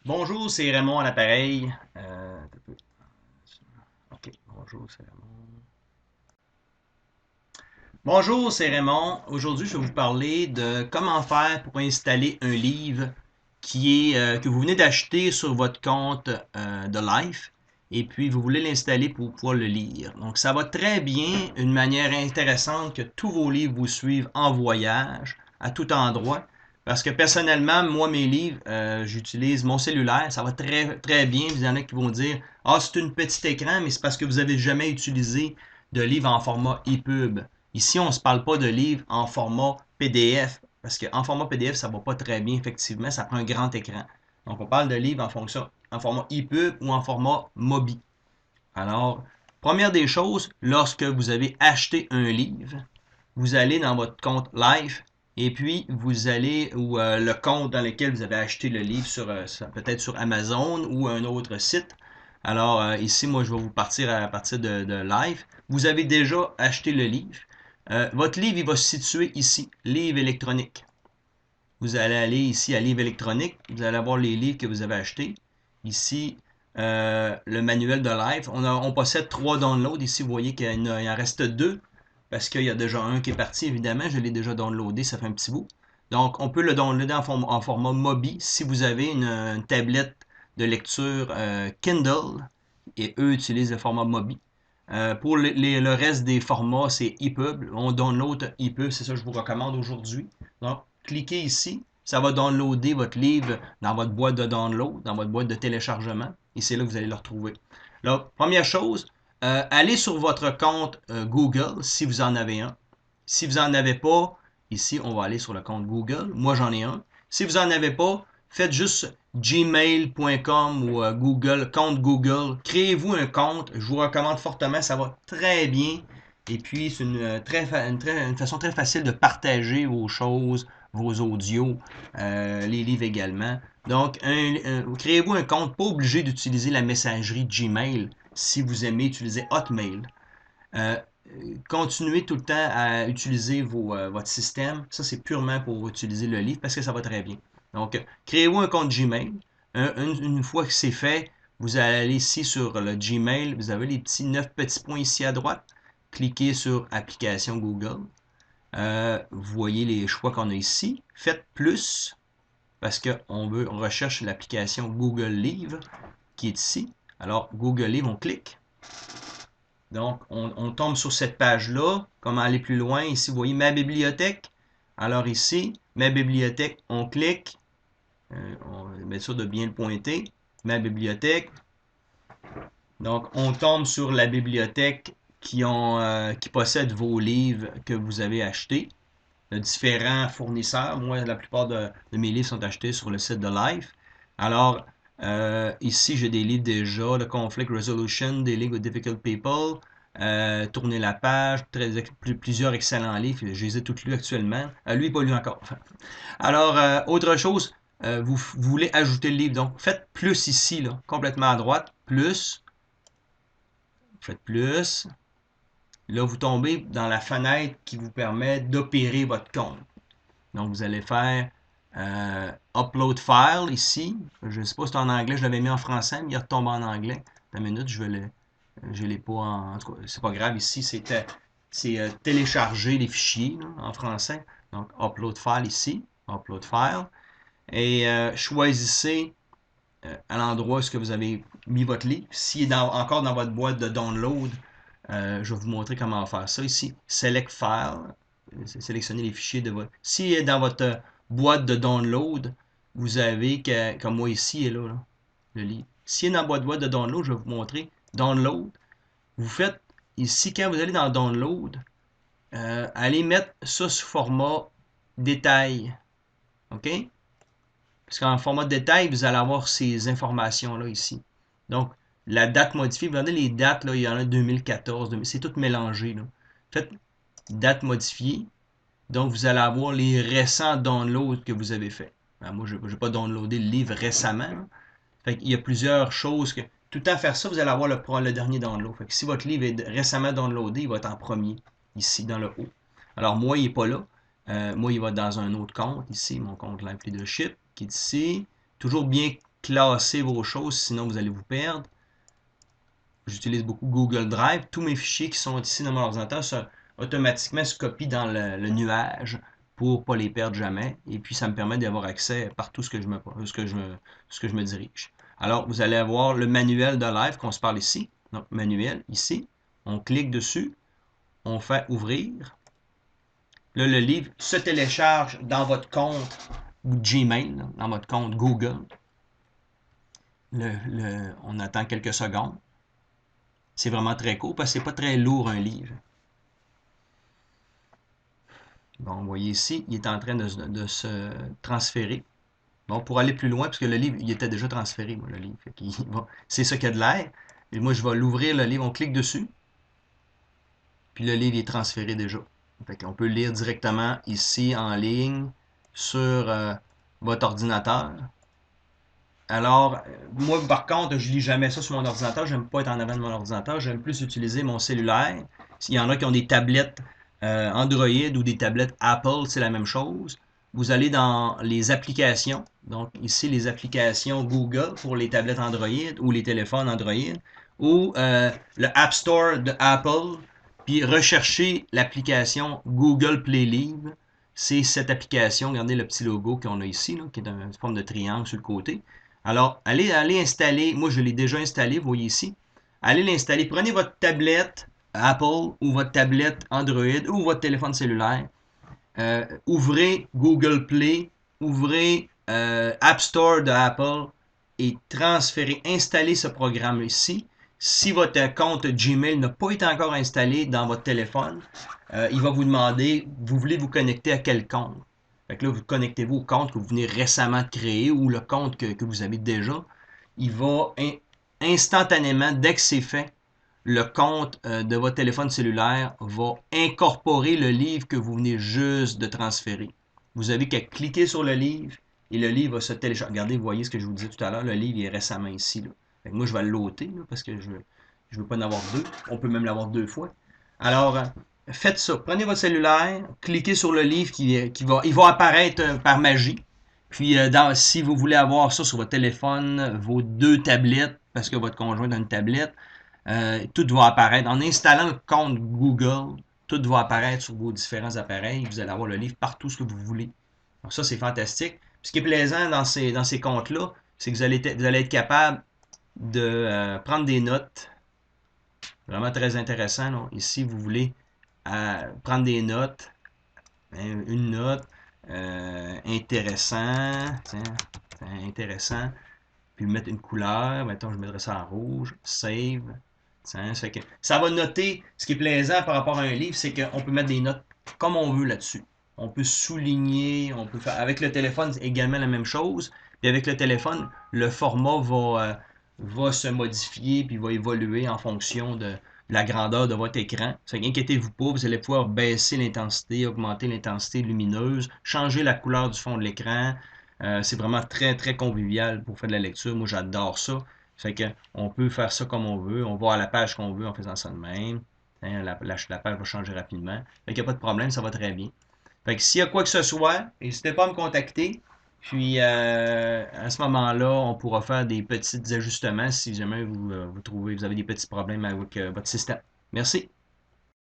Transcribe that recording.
Bonjour, c'est Raymond à l'appareil. Ok, bonjour, c'est Raymond. Bonjour, c'est Raymond. Aujourd'hui, je vais vous parler de comment faire pour installer un livre que vous venez d'acheter sur votre compte de Life et puis vous voulez l'installer pour pouvoir le lire. Donc, ça va très bien, une manière intéressante que tous vos livres vous suivent en voyage, à tout endroit. Parce que personnellement, moi, mes livres, j'utilise mon cellulaire, ça va très, très bien. Il y en a qui vont dire, ah, c'est un petit écran, mais c'est parce que vous n'avez jamais utilisé de livre en format EPUB. Ici, on ne se parle pas de livres en format PDF, parce qu'en format PDF, ça ne va pas très bien, effectivement, ça prend un grand écran. Donc, on parle de livres en format EPUB ou en format MOBI. Alors, première des choses, lorsque vous avez acheté un livre, vous allez dans votre compte Live et puis vous allez, ou le compte dans lequel vous avez acheté le livre, peut-être sur Amazon ou un autre site. Alors ici, moi, je vais vous partir à partir de Live. Vous avez déjà acheté le livre. Votre livre, il va se situer ici, livre électronique. Vous allez aller ici à livre électronique. Vous allez avoir les livres que vous avez achetés. Ici, le manuel de Live. On possède 3 downloads. Ici, vous voyez qu'il en reste 2 parce qu'il y a déjà un qui est parti, évidemment. Je l'ai déjà downloadé, ça fait un petit bout. Donc, on peut le downloader en format MOBI si vous avez une tablette de lecture Kindle et eux utilisent le format MOBI. Pour le reste des formats, c'est EPUB. On download EPUB, c'est ça que je vous recommande aujourd'hui. Donc, cliquez ici. Ça va downloader votre livre dans votre boîte de download, dans votre boîte de téléchargement. Et c'est là que vous allez le retrouver. Alors, première chose, allez sur votre compte Google si vous en avez un. Si vous n'en avez pas, ici, on va aller sur le compte Google. Moi, j'en ai un. Si vous n'en avez pas, faites juste gmail.com ou Google, compte Google. Créez-vous un compte. Je vous recommande fortement. Ça va très bien. Et puis, c'est une façon très facile de partager vos choses, vos audios, les livres également. Donc, créez-vous un compte. Pas obligé d'utiliser la messagerie Gmail si vous aimez utiliser Hotmail. Euh, Continuez tout le temps à utiliser votre système. Ça, c'est purement pour utiliser le livre parce que ça va très bien. Donc, créez-vous un compte Gmail. Une fois que c'est fait, vous allez aller ici sur le Gmail. Vous avez les petits 9 petits points ici à droite. Cliquez sur Application Google. Vous voyez les choix qu'on a ici. Faites plus parce on recherche l'application Google Livre qui est ici. Alors, Google Livre, on clique. Donc, on tombe sur cette page-là. Comment aller plus loin? Ici, vous voyez ma bibliothèque. Alors ici, ma bibliothèque, on clique. On va mettre sûr de bien le pointer. Ma bibliothèque. Donc, on tombe sur la bibliothèque qui possède vos livres que vous avez achetés de différents fournisseurs. Moi, la plupart de mes livres sont achetés sur le site de Life. Alors, ici, j'ai des livres déjà, le Conflict Resolution, des League of Difficult People, Tourner la page, plusieurs excellents livres. Je les ai tous lus actuellement. Lui, pas lu encore. Alors, autre chose, vous voulez ajouter le livre. Donc, faites plus ici, là, complètement à droite. Plus, faites plus. Là, vous tombez dans la fenêtre qui vous permet d'opérer votre compte. Donc, vous allez faire Upload File ici. Je ne sais pas si c'est en anglais, je l'avais mis en français, mais il retombe en anglais. Une minute, je l'ai pas en tout cas, c'est pas grave. Ici, c'est télécharger les fichiers là, en français. Donc, Upload File ici. Upload File. Et choisissez à l'endroit où vous avez mis votre livre. S'il est encore dans votre boîte de download, je vais vous montrer comment faire ça ici. Select File. Sélectionnez les fichiers de votre. S'il est dans votre boîte de download, vous avez, comme moi ici, il est là, le livre. S'il est dans votre boîte de download, je vais vous montrer. Download. Vous faites ici, quand vous allez dans Download, allez mettre ça sous format détail. OK? Parce qu'en format détail, vous allez avoir ces informations-là ici. Donc, la date modifiée, vous regardez les dates, là, il y en a 2014, c'est tout mélangé. Là. Faites date modifiée. Donc, vous allez avoir les récents downloads que vous avez fait. Moi, je n'ai pas downloadé le livre récemment. Là. Fait qu'il y a plusieurs choses que. Tout le temps faire ça, vous allez avoir le dernier download. Fait que si votre livre est récemment downloadé, il va être en premier, ici, dans le haut. Alors, moi, il n'est pas là. Moi, il va dans un autre compte, ici, mon compte Live Leadership, qui est ici. Toujours bien classer vos choses, sinon vous allez vous perdre. J'utilise beaucoup Google Drive. Tous mes fichiers qui sont ici dans mon ordinateur automatiquement se copient dans le nuage pour ne pas les perdre jamais. Et puis ça me permet d'avoir accès partout ce que je me dirige. Alors vous allez avoir le manuel de live qu'on se parle ici. Donc manuel ici. On clique dessus. On fait ouvrir. Là, le livre se télécharge dans votre compte Gmail, dans votre compte Google. On attend quelques secondes. C'est vraiment très court parce que c'est pas très lourd un livre. Bon, vous voyez ici, il est en train de se transférer. Bon, pour aller plus loin, parce que le livre, il était déjà transféré, moi, le livre. Bon, c'est ça qui a de l'air. Et moi, je vais l'ouvrir, le livre, on clique dessus. Puis le livre est transféré déjà. Fait qu'on peut le lire directement ici, en ligne, sur votre ordinateur. Alors, moi, par contre, je lis jamais ça sur mon ordinateur. J'aime pas être en avant de mon ordinateur. J'aime plus utiliser mon cellulaire. S'il y en a qui ont des tablettes Android ou des tablettes Apple, c'est la même chose. Vous allez dans les applications. Donc, ici, les applications Google pour les tablettes Android ou les téléphones Android. Ou le App Store de Apple. Puis, recherchez l'application Google Play Livre. C'est cette application. Regardez le petit logo qu'on a ici, là, qui est une forme de triangle sur le côté. Alors, allez installer, moi je l'ai déjà installé, vous voyez ici. Allez l'installer, prenez votre tablette Apple ou votre tablette Android ou votre téléphone cellulaire. Ouvrez Google Play, ouvrez App Store de Apple et transférez, installez ce programme ici. Si votre compte Gmail n'a pas été encore installé dans votre téléphone, il va vous demander, vous voulez vous connecter à quel compte? Fait que là, vous connectez-vous au compte que vous venez récemment de créer ou le compte que vous avez déjà. Il va instantanément, dès que c'est fait, le compte de votre téléphone cellulaire va incorporer le livre que vous venez juste de transférer. Vous avez qu'à cliquer sur le livre et le livre va se télécharger. Regardez, vous voyez ce que je vous disais tout à l'heure, le livre il est récemment ici. Là. Fait que moi, je vais l'ôter parce que je ne veux pas en avoir deux. On peut même l'avoir deux fois. Alors, faites ça. Prenez votre cellulaire, cliquez sur le livre il va apparaître par magie. Puis, si vous voulez avoir ça sur votre téléphone, vos deux tablettes, parce que votre conjoint a une tablette, tout va apparaître. En installant le compte Google, tout va apparaître sur vos différents appareils. Vous allez avoir le livre partout ce que vous voulez. Donc ça, c'est fantastique. Puis ce qui est plaisant dans ces comptes-là, c'est que vous allez être capable de prendre des notes. Vraiment très intéressant. Là. Ici, vous voulez prendre des notes. Une note. Intéressant. Tiens, intéressant. Puis mettre une couleur. Mettons, je mettrais ça en rouge. Save. Ça va noter, ce qui est plaisant par rapport à un livre, c'est qu'on peut mettre des notes comme on veut là-dessus. On peut souligner, on peut faire. Avec le téléphone, c'est également la même chose. Puis avec le téléphone, le format va se modifier puis va évoluer en fonction de la grandeur de votre écran. Inquiétez-vous pas, vous allez pouvoir baisser l'intensité, augmenter l'intensité lumineuse, changer la couleur du fond de l'écran. C'est vraiment très très convivial pour faire de la lecture. Moi, j'adore ça. Fait que on peut faire ça comme on veut. On va à la page qu'on veut en faisant ça de même. Hein, la page va changer rapidement. Fait qu'il n'y a pas de problème, ça va très bien. Fait que s'il y a quoi que ce soit, n'hésitez pas à me contacter. Puis à ce moment-là, on pourra faire des petits ajustements si jamais vous avez des petits problèmes avec votre système. Merci.